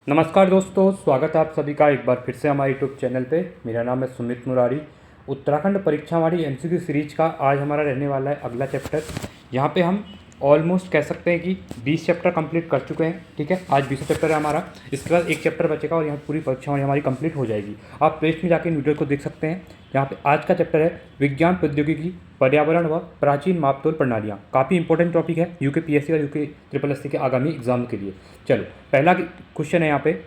नमस्कार दोस्तों, स्वागत है आप सभी का एक बार फिर से हमारे यूट्यूब चैनल पे। मेरा नाम है सुमित मुरारी। उत्तराखंड परीक्षा हमारी एमसीक्यू सीरीज का आज हमारा रहने वाला है अगला चैप्टर। यहाँ पे हम ऑलमोस्ट कह सकते हैं कि 20 चैप्टर कंप्लीट कर चुके हैं। ठीक है, आज 20वां चैप्टर है हमारा। इसके बाद एक चैप्टर बचेगा और यहाँ पूरी परीक्षा हमारी कंप्लीट हो जाएगी। आप प्लेलिस्ट में जाकर इन वीडियो को देख सकते हैं। यहाँ पे आज का चैप्टर है विज्ञान प्रौद्योगिकी, पर्यावरण व प्राचीन मापतोल प्रणालियाँ। काफ़ी इंपॉर्टेंट टॉपिक है यूकेपीएससी और यूके ट्रिपल एससी के आगामी एग्जाम के लिए। चलो, पहला क्वेश्चन है यहाँ पे,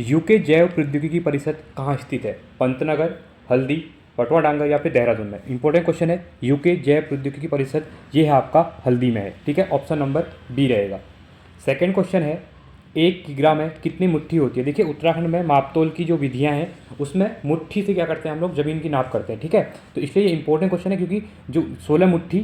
यूके जैव प्रौद्योगिकी परिषद कहाँ स्थित है? पंतनगर, हल्दी, पटवा डांगर या फिर देहरादून में? इंपॉर्टेंट क्वेश्चन है। यूके जैव प्रौद्योगिकी परिषद ये है आपका हल्दी में है। ठीक है, ऑप्शन नंबर बी रहेगा। सेकंड क्वेश्चन है, 1 किग्रा में कितनी मुट्ठी होती है? देखिए, उत्तराखंड में मापतोल की जो विधियाँ हैं उसमें मुट्ठी से क्या करते हैं हम लोग, ज़मीन की नाप करते हैं। ठीक है, तो इसलिए ये इंपॉर्टेंट क्वेश्चन है क्योंकि जो 16 मुट्ठी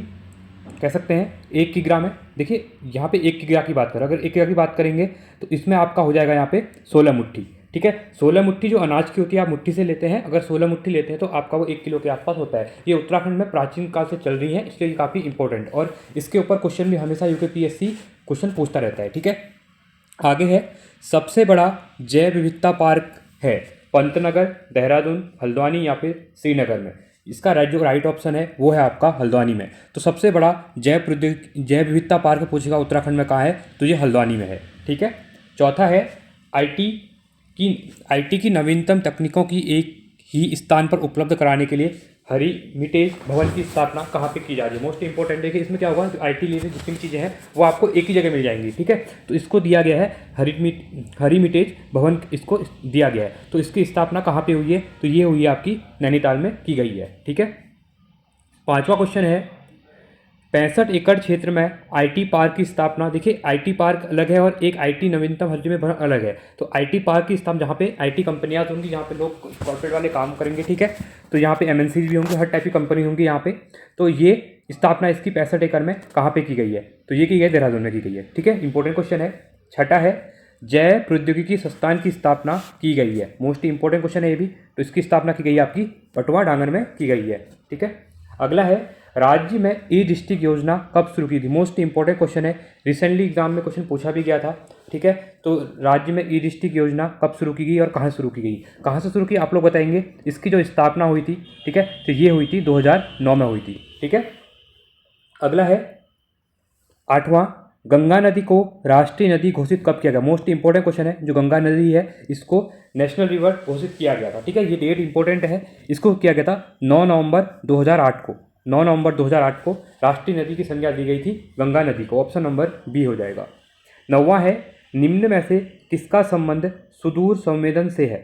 कह सकते हैं 1 किग्रा में। देखिए, यहाँ पे 1 किग्रा की बात करें, अगर 1 किग्रा की बात करेंगे तो इसमें आपका हो जाएगा यहाँ पे 16 मुट्ठी। ठीक है, 16 मुट्ठी जो अनाज की होती है आप मुट्ठी से लेते हैं। अगर 16 मुट्ठी लेते हैं तो आपका वो 1 किलो के आसपास होता है। ये उत्तराखंड में प्राचीन काल से चल रही है, इसलिए ये काफ़ी इंपॉर्टेंट, और इसके ऊपर क्वेश्चन भी हमेशा यूकेपीएससी क्वेश्चन पूछता रहता है। ठीक है, आगे है, सबसे बड़ा जैव विविधता पार्क है पंतनगर, देहरादून, हल्द्वानी या फिर श्रीनगर में? इसका जो राइट ऑप्शन है वो है आपका हल्द्वानी में। तो सबसे बड़ा जैव विविधता पार्क पूछेगा उत्तराखंड में कहाँ है, तो ये हल्द्वानी में है। ठीक है, चौथा है, आईटी की नवीनतम तकनीकों की एक ही स्थान पर उपलब्ध कराने के लिए हेरिटेज भवन की स्थापना कहाँ पे की जा रही है? मोस्ट इंपॉर्टेंट है कि इसमें क्या होगा, आईटी रिलेटेड जितनी चीज़ें हैं वो आपको एक ही जगह मिल जाएंगी। ठीक है, तो इसको दिया गया है हेरिटेज भवन, इसको दिया गया है। तो इसकी स्थापना कहाँ पे हुई है? तो ये हुई है आपकी नैनीताल में की गई है। ठीक है, पांचवा क्वेश्चन है, 65 एकड़ क्षेत्र में आईटी पार्क की स्थापना। देखिए, आईटी पार्क अलग है और एक आईटी नवीनतम हल्दी में अलग है। तो आईटी पार्क की स्थापना जहाँ पे आईटी कंपनियाँ होंगी, जहाँ पे लोग कॉर्पोरेट वाले काम करेंगे। ठीक है, तो यहाँ पे एमएनसीज भी होंगे, हर टाइप की कंपनी होंगी यहाँ पे। तो ये स्थापना इसकी 65 एकड़ में कहाँ पे की गई है? तो ये की गई है देहरादून में की गई है। ठीक है, इंपॉर्टेंट क्वेश्चन है। छठा है, जैव प्रौद्योगिकी संस्थान की स्थापना की गई है। मोस्ट इंपॉर्टेंट क्वेश्चन है ये भी। तो इसकी स्थापना की गई है आपकी पटवा डांगर में की गई है। ठीक है, अगला है, राज्य में ई डिस्ट्रिक्ट योजना कब शुरू की थी? मोस्ट इंपॉर्टेंट क्वेश्चन है, रिसेंटली एग्जाम में क्वेश्चन पूछा भी गया था। ठीक है, तो राज्य में ई डिस्ट्रिक्ट योजना कब शुरू की गई और कहाँ शुरू की गई? कहाँ से शुरू की आप लोग बताएंगे। इसकी जो स्थापना हुई थी, ठीक है, तो ये हुई थी 2009 में हुई थी। ठीक है, अगला है, 8वां, गंगा नदी को राष्ट्रीय नदी घोषित कब किया गया? मोस्ट इंपॉर्टेंट क्वेश्चन है। जो गंगा नदी है इसको नेशनल रिवर घोषित किया गया था। ठीक है, ये डेट इंपॉर्टेंट है। इसको किया गया था 9 नवंबर 2008 को। 9 नवंबर 2008 को राष्ट्रीय नदी की संज्ञा दी गई थी गंगा नदी को। ऑप्शन नंबर बी हो जाएगा। 9वां है, निम्न में से किसका संबंध सुदूर संवेदन से है?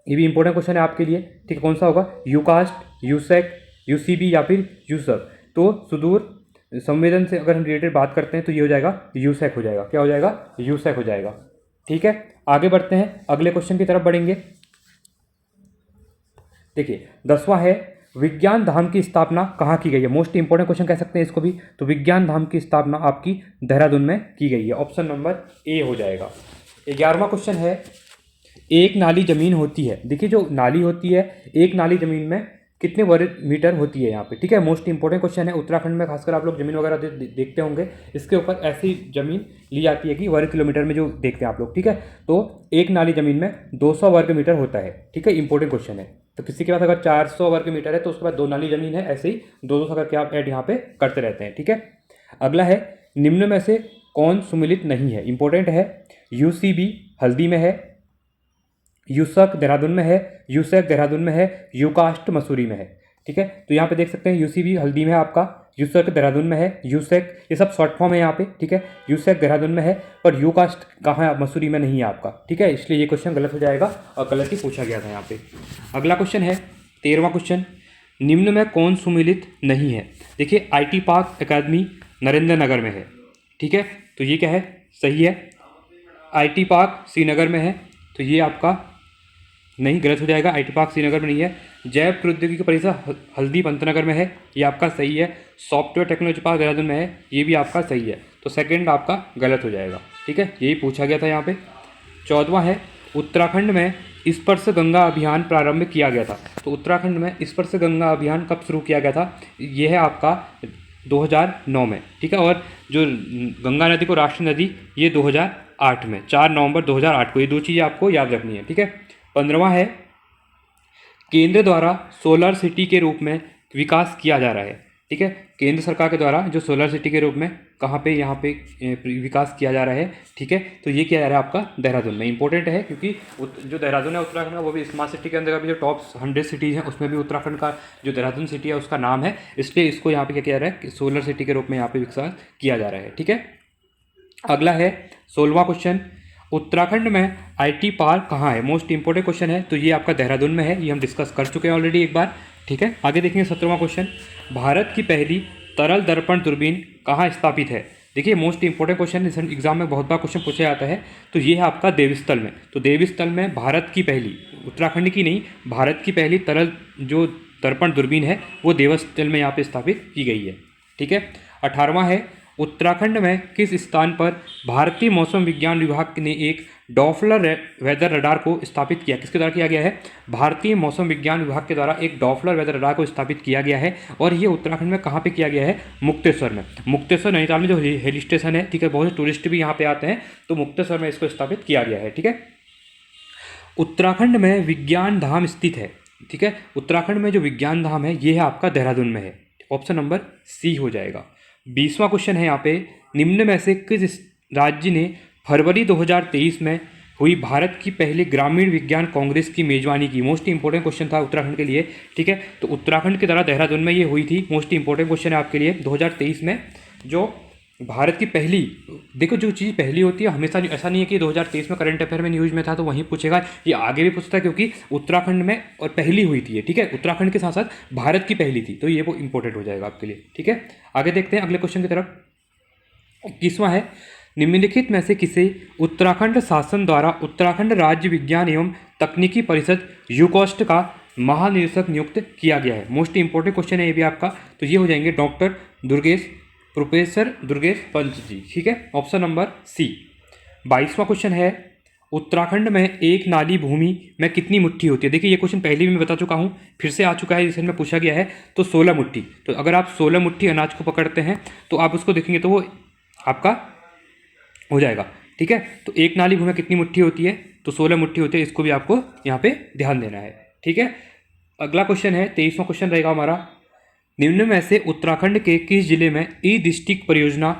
ये भी इंपॉर्टेंट क्वेश्चन है आपके लिए। ठीक है, कौन सा होगा? यूकास्ट, यूसेक, यूसीबी या फिर यूसक? तो सुदूर संवेदन से अगर हम रिलेटेड बात करते हैं तो ये हो जाएगा यूसेक हो जाएगा। क्या हो जाएगा? यूसेक हो जाएगा। ठीक है, आगे बढ़ते हैं, अगले क्वेश्चन की तरफ बढ़ेंगे। देखिए, 10वां है, विज्ञान धाम की स्थापना कहाँ की गई है? मोस्ट इंपॉर्टेंट क्वेश्चन कह सकते हैं इसको भी। तो विज्ञान धाम की स्थापना आपकी देहरादून में की गई है। ऑप्शन नंबर ए हो जाएगा। 11वां क्वेश्चन है, एक नाली जमीन होती है। देखिए, जो नाली होती है, एक नाली जमीन में कितने वर्ग मीटर होती है यहाँ पे? ठीक है, मोस्ट इंपॉर्टेंट क्वेश्चन है। उत्तराखंड में खासकर आप लोग जमीन वगैरह देखते होंगे, इसके ऊपर ऐसी जमीन ली जाती है कि वर्ग किलोमीटर में जो देखते हैं आप लोग। ठीक है, तो एक नाली जमीन में 200 वर्ग मीटर होता है। ठीक है, इंपॉर्टेंट क्वेश्चन है। तो किसी के पास अगर 400 वर्ग मीटर है तो उसके बाद 2 नाली जमीन है, ऐसे ही 200 करके आप ऐड यहाँ पे करते रहते हैं। ठीक है, अगला है, निम्न में से कौन सुमिलित नहीं है? इंपॉर्टेंट है। यूसीबी हल्दी में है, यूसक देहरादून में है, यूसेक देहरादून में है, यूकास्ट मसूरी में है। ठीक है, तो यहाँ पे देख सकते हैं यूसीबी हल्दी में है आपका, यूसक देहरादून में है, यूसेक, ये सब शॉर्ट फॉर्म है यहाँ पे। ठीक है, यूसेक देहरादून में है, पर यूकास्ट कहाँ है? मसूरी में नहीं है आपका। ठीक है, इसलिए ये क्वेश्चन गलत हो जाएगा और गलत ही पूछा गया था यहाँ पे। अगला क्वेश्चन है 13वां क्वेश्चन, निम्न में कौन सुमिलित नहीं है? देखिए, आईटी पार्क अकादमी नरेंद्र नगर में है। ठीक है, तो ये क्या है? सही है। आईटी पार्क श्रीनगर में है, तो ये आपका नहीं, गलत हो जाएगा। आईटी पार्क श्रीनगर में नहीं है। जैव प्रौद्योगिकी परिषद हल्दी पंतनगर में है, ये आपका सही है। सॉफ्टवेयर टेक्नोलॉजी पार्क देहरादून में है, ये भी आपका सही है। तो सेकंड आपका गलत हो जाएगा। ठीक है, यही पूछा गया था यहाँ पे। 14वां है, उत्तराखंड में स्पर्श गंगा अभियान प्रारंभ किया गया था। तो उत्तराखंड में स्पर्श गंगा अभियान कब शुरू किया गया था? ये है आपका 2009 में। ठीक है, और जो गंगा नदी को राष्ट्रीय नदी, ये 2008 में, 4 नवंबर 2008 को। ये 2 चीज़ें आपको याद रखनी है, ठीक है। 15वां है केंद्र द्वारा सोलर सिटी के रूप में विकास किया जा रहा है, ठीक है। केंद्र सरकार के द्वारा जो सोलर सिटी के रूप में कहाँ पे, यहाँ पे विकास किया जा रहा है, ठीक है। तो ये किया जा रहा है आपका देहरादून में। इंपॉर्टेंट है क्योंकि जो देहरादून है उत्तराखंड का, वो भी स्मार्ट सिटी के अंदर भी जो टॉप 100 सिटीज़ हैं उसमें भी उत्तराखंड का जो देहरादून सिटी है उसका नाम है, इसलिए इसको यहाँ पे क्या किया जा रहा है कि सोलर सिटी के रूप में यहाँ पे विकास किया जा रहा है, ठीक है। अगला है 16वां क्वेश्चन, उत्तराखंड में आईटी पार्क कहाँ है? मोस्ट इंपॉर्टेंट क्वेश्चन है। तो ये आपका देहरादून में है, ये हम डिस्कस कर चुके हैं ऑलरेडी एक बार, ठीक है। आगे देखेंगे 17वां क्वेश्चन, भारत की पहली तरल दर्पण दूरबीन कहाँ स्थापित है? देखिए मोस्ट इंपॉर्टेंट क्वेश्चन, इस एग्जाम में बहुत बार क्वेश्चन पूछा जाता है। तो ये है आपका देवस्थल में। तो देवस्थल में भारत की पहली, उत्तराखंड की नहीं, भारत की पहली तरल जो दर्पण दूरबीन है वो देवस्थल में यहाँ पे स्थापित की गई है, ठीक है। 18वां है, उत्तराखंड में किस स्थान पर भारतीय मौसम विज्ञान विभाग ने एक डॉपलर वेदर रडार को स्थापित किया? किसके द्वारा किया गया है? भारतीय मौसम विज्ञान विभाग के द्वारा एक डॉपलर वेदर रडार को स्थापित किया गया है। और ये उत्तराखंड में कहाँ पे किया गया है? मुक्तेश्वर में। मुक्तेश्वर नैनीताल में जो हिल स्टेशन है, ठीक है, बहुत से टूरिस्ट भी यहाँ पे आते हैं, तो मुक्तेश्वर में इसको स्थापित किया गया है, ठीक है। उत्तराखंड में विज्ञान धाम स्थित है, ठीक है। उत्तराखंड में जो विज्ञान धाम है ये है आपका देहरादून में है, ऑप्शन नंबर सी हो जाएगा। 20वां क्वेश्चन है यहाँ पे, निम्न में से किस राज्य ने फरवरी 2023 में हुई भारत की पहले ग्रामीण विज्ञान कांग्रेस की मेजबानी की? मोस्ट इंपॉर्टेंट क्वेश्चन था उत्तराखंड के लिए, ठीक है। तो उत्तराखंड के द्वारा देहरादून में ये हुई थी। मोस्ट इंपॉर्टेंट क्वेश्चन है आपके लिए 2023 में, जो भारत की पहली, देखो जो चीज़ पहली होती है हमेशा ऐसा नहीं है कि 2023 में करंट अफेयर में न्यूज़ में था तो वहीं पूछेगा, ये आगे भी पूछता है क्योंकि उत्तराखंड में और पहली हुई थी, ठीक है। उत्तराखंड के साथ साथ भारत की पहली थी, तो ये वो इंपॉर्टेंट हो जाएगा आपके लिए, ठीक है। आगे देखते हैं अगले क्वेश्चन की तरफ। 21वां है, निम्नलिखित में से किसे उत्तराखंड शासन द्वारा उत्तराखंड राज्य विज्ञान एवं तकनीकी परिषद यूकॉस्ट का महानिदेशक नियुक्त किया गया है? मोस्ट इंपॉर्टेंट क्वेश्चन है ये भी आपका। तो ये हो जाएंगे प्रोफेसर दुर्गेश पंत जी, ठीक है, ऑप्शन नंबर सी। 22वां क्वेश्चन है, उत्तराखंड में एक नाली भूमि में कितनी मुट्ठी होती है? देखिए ये क्वेश्चन पहले भी मैं बता चुका हूँ, फिर से आ चुका है, जिसमें पूछा गया है। तो 16 मुट्ठी। तो अगर आप 16 मुट्ठी अनाज को पकड़ते हैं तो आप उसको देखेंगे तो वो आपका हो जाएगा, ठीक है। तो एक नाली भूमि में कितनी मुट्ठी होती है? तो 16 मुट्ठी होती है, इसको भी आपको यहाँ पे ध्यान देना है, ठीक है। अगला क्वेश्चन है 23वां क्वेश्चन रहेगा हमारा, निम्न में से उत्तराखंड के किस जिले में ई डिस्ट्रिक्ट परियोजना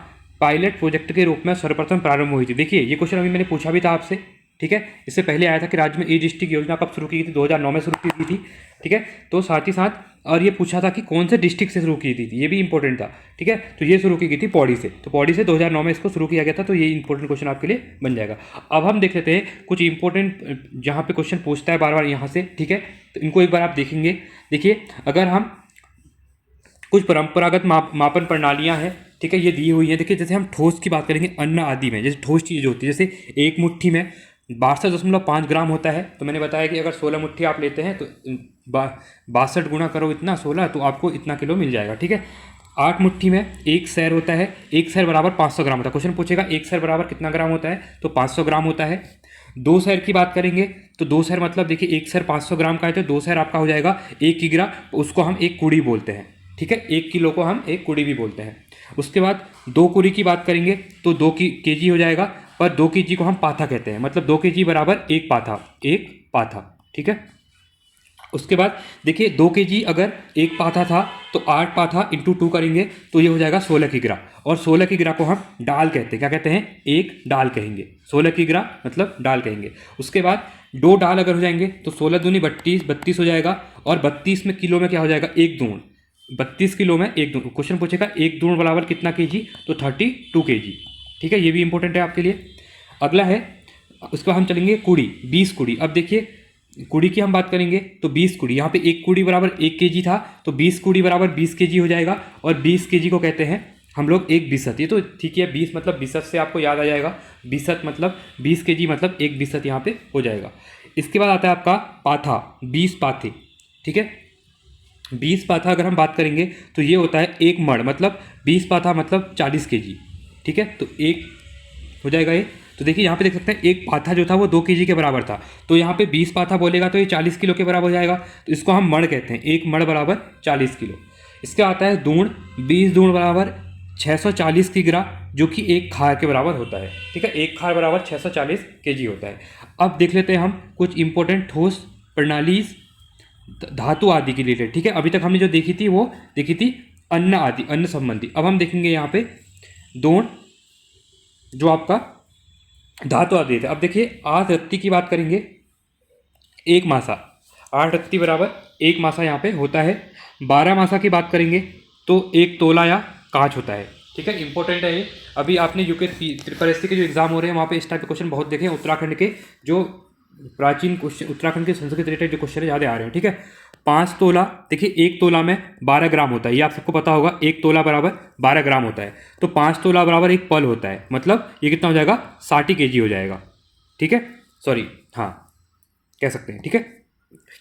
पायलट प्रोजेक्ट के रूप में सर्वप्रथम प्रारंभ हुई थी? देखिए ये क्वेश्चन अभी मैंने पूछा भी था आपसे, ठीक है। इससे पहले आया था कि राज्य में ई डिस्ट्रिक्ट योजना कब शुरू की गई थी, 2009 में शुरू की गई थी, ठीक है। तो साथ ही साथ और ये पूछा था कि कौन से डिस्ट्रिक्ट से शुरू की थी, ये भी इंपॉर्टेंट था, ठीक है। तो ये शुरू की गई थी पौड़ी से, तो पौड़ी से 2009 में इसको शुरू किया गया था, तो ये इंपॉर्टेंट क्वेश्चन आपके लिए बन जाएगा। अब हम देख लेते हैं कुछ इंपॉर्टेंट जहाँ पे क्वेश्चन पूछता है बार बार यहाँ से, ठीक है। तो इनको एक बार आप देखेंगे। देखिए अगर हम कुछ परंपरागत मापन प्रणालियां हैं, ठीक है, ये दी हुई है। देखिए जैसे हम ठोस की बात करेंगे, अन्न आदि में जैसे ठोस चीज़ होती है, जैसे एक मुट्ठी में 62.5 ग्राम होता है। तो मैंने बताया कि अगर 16 मुट्ठी आप लेते हैं तो 62 गुणा करो इतना 16, तो आपको इतना किलो मिल जाएगा, ठीक है। 8 मुट्ठी में एक सैर होता है, एक सैर बराबर 500 ग्राम होता है। क्वेश्चन पूछेगा एक सैर बराबर कितना ग्राम होता है, तो 500 ग्राम होता है। 2 सैर की बात करेंगे तो 2 सैर मतलब देखिए एक सैर 500 ग्राम का है, तो 2 सैर आपका हो जाएगा 1 किग्रा, उसको हम 1 कुड़ी बोलते हैं, ठीक है। 1 किलो को हम 1 कुड़ी भी बोलते हैं। उसके बाद 2 कुड़ी की बात करेंगे तो 2 केजी हो जाएगा, पर 2 केजी को हम पाथा कहते हैं, मतलब 2 केजी बराबर 1 पाथा, ठीक है। उसके बाद देखिए 2 केजी अगर 1 पाथा था तो 8 पाथा इंटू 2 करेंगे तो ये हो जाएगा 16 किग्रा, और 16 किग्रा को हम डाल कहते हैं, क्या कहते हैं? एक डाल कहेंगे। 16 किग्रा मतलब डाल कहेंगे। उसके बाद 2 डाल अगर हो जाएंगे तो 16 दूनी 32 हो जाएगा, और 32 में किलो में क्या हो जाएगा? 1 दून, 32 किलो में 1 दून। क्वेश्चन पूछेगा 1 दून बराबर कितना केजी, तो 32 केजी, ठीक है। ये भी इंपॉर्टेंट है आपके लिए। अगला है, उसके बाद हम चलेंगे कुड़ी, 20 कुड़ी। अब देखिए कुड़ी की हम बात करेंगे तो 20 कुड़ी, यहाँ पे 1 कुड़ी बराबर 1 केजी था, तो 20 कुड़ी बराबर 20 केजी हो जाएगा, और 20 केजी को कहते हैं हम लोग 1 बिसत। ये तो ठीक है, 20 मतलब बिसत से आपको याद आ जाएगा, बिसत मतलब 20 केजी मतलब 1 बिसत यहाँ पे हो जाएगा। इसके बाद आता है आपका पाथा, 20 पाथे, ठीक है। 20 पाथा अगर हम बात करेंगे तो ये होता है 1 मण, मतलब 20 पाथा मतलब 40 केजी, ठीक है। तो 1 हो जाएगा ये। तो देखिए यहाँ पे देख सकते हैं 1 पाथा जो था वो 2 केजी के बराबर था, तो यहाँ पे 20 पाथा बोलेगा तो ये 40 किलो के बराबर हो जाएगा, तो इसको हम मण कहते हैं। 1 मण बराबर 40 किलो। इसके आता है दूण, 20 दूण बराबर 640 किग्रा, जो कि 1 खार के बराबर होता है। ठीक है, 1 खार बराबर 640 kg होता है। अब देख लेते हैं हम कुछ इंपॉर्टेंट ठोस प्रणाली धातु आदि के रिलेटेड। ठीक है, अभी तक हमने जो देखी थी वो देखी थी अन्न आदि, अन्न संबंधी। अब हम देखेंगे यहाँ पे दोण, जो आपका धातु आदि थे। अब देखिए 8 रत्ती की बात करेंगे, 1 मासा, 8 रत्ती बराबर 1 मासा यहाँ पे होता है। 12 मासा की बात करेंगे तो 1 तोला या कांच होता है। ठीक है, इंपॉर्टेंट है ये। अभी आपने यूके त्रिपल एससी के जो एग्जाम हो रहे हैं वहाँ पे इस टाइप के क्वेश्चन बहुत देखे हैं। उत्तराखंड के जो प्राचीन क्वेश्चन, उत्तराखंड के संस्कृत रिलेटेड जो क्वेश्चन ज़्यादा आ रहे हैं। ठीक है, 5 तोला, देखिए 1 तोला में 12 ग्राम होता है, ये आप सबको पता होगा। 1 तोला बराबर 12 ग्राम होता है, तो 5 तोला बराबर 1 पल होता है, मतलब ये कितना हो जाएगा, 60 kg हो जाएगा। ठीक है, सॉरी, हाँ कह सकते हैं। ठीक है,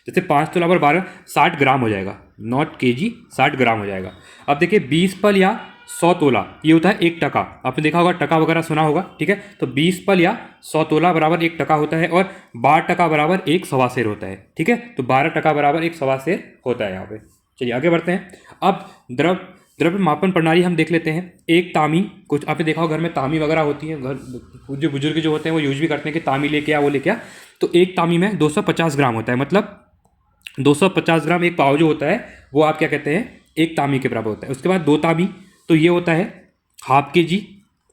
जैसे 5 तोला बराबर 12, 60 ग्राम हो जाएगा, नॉट kg, 60 ग्राम हो जाएगा। अब देखिए 20 पल या 100 तोला, ये होता है 1 टका। आपने देखा होगा, टका वगैरह सुना होगा। ठीक है, तो 20 पल या 100 तोला बराबर 1 टका होता है, और 12 टका बराबर 1 सवा सेर होता है। ठीक है, तो 12 टका बराबर 1 सवा सेर होता है यहाँ पे। चलिए आगे बढ़ते हैं। अब द्रव्य मापन प्रणाली हम देख लेते हैं। एक तामी, कुछ आपने देखा होगा घर में तामी वगैरह होती है, घर जो बुजुर्ग जो होते हैं वो यूज भी करते हैं कि तामी लेके आ, वो लेके आ। तो एक तामी में 250 ग्राम होता है, मतलब 250 ग्राम एक पाव जो होता है वो आप क्या कहते हैं, एक तामी के बराबर होता है। उसके बाद 2 तामी, तो ये होता है हाफ kg।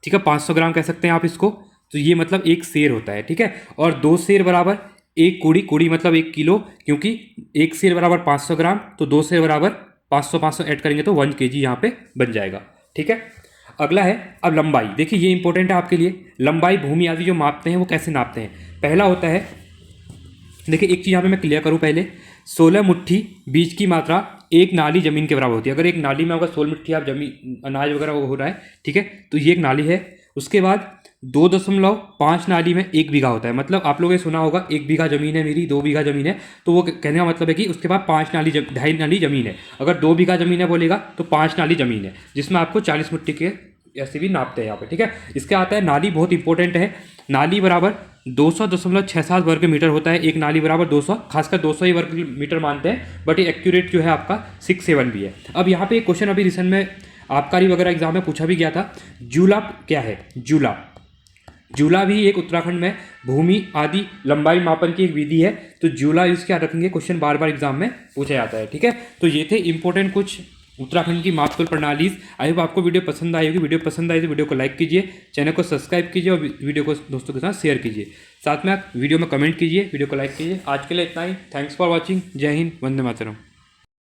ठीक है, 500 ग्राम कह सकते हैं आप इसको, तो ये मतलब 1 सेर होता है। ठीक है, और 2 सेर बराबर 1 कुड़ी, कुड़ी मतलब 1 किलो, क्योंकि 1 सेर बराबर 500 ग्राम, तो 2 सेर बराबर 500 ऐड करेंगे तो 1 kg यहाँ पे बन जाएगा। ठीक है, अगला है अब लंबाई। देखिए ये इंपॉर्टेंट है आपके लिए, लंबाई भूमि आदि जो मापते हैं वो कैसे नापते हैं। पहला होता है, देखिए एक चीज़ यहाँ पे मैं क्लियर करूँ पहले, 16 मुट्ठी बीज की मात्रा 1 नाली जमीन के बराबर होती है। अगर एक नाली में अगर 16 मुट्ठी आप जमीन अनाज वगैरह हो रहा है, ठीक है, तो ये एक नाली है। उसके बाद 2.5 नाली में 1 बीघा होता है, मतलब आप लोगों ने सुना होगा 1 बीघा जमीन है मेरी, 2 बीघा जमीन है, तो वो कहने का मतलब है कि उसके बाद 5 नाली 2.5 नाली जमीन है। अगर 2 बीघा जमीन है बोलेगा तो 5 नाली जमीन है, जिसमें आपको 40 मुट्ठी के ऐसे भी नापते हैं यहाँ पे। ठीक है, इसके आता है नाली, बहुत इंपॉर्टेंट है। नाली बराबर 200.67 वर्ग मीटर होता है, एक नाली बराबर 200, खासकर 200 ही वर्ग मीटर मानते हैं, बट ये एक्यूरेट जो है आपका 67 भी है। अब यहाँ पे एक क्वेश्चन अभी रिसेंट में आबकारी वगैरह एग्जाम में पूछा भी गया था, जूला क्या है। जूला, जूला भी एक उत्तराखंड में भूमि आदि लंबाई मापन की एक विधि है, तो जूला यूज क्या रखेंगे, क्वेश्चन बार बार एग्जाम में पूछा जाता है। ठीक है, तो ये थे इंपॉर्टेंट कुछ उत्तराखंड की मापतोल प्रणाली। आई होप आपको वीडियो पसंद आई होगी। वीडियो पसंद आई तो वीडियो को लाइक कीजिए, चैनल को सब्सक्राइब कीजिए और वीडियो को दोस्तों के साथ शेयर कीजिए। साथ में आप वीडियो में कमेंट कीजिए, वीडियो को लाइक कीजिए। आज के लिए इतना ही। Thanks for watching. जय हिंद, वंदे मातरम।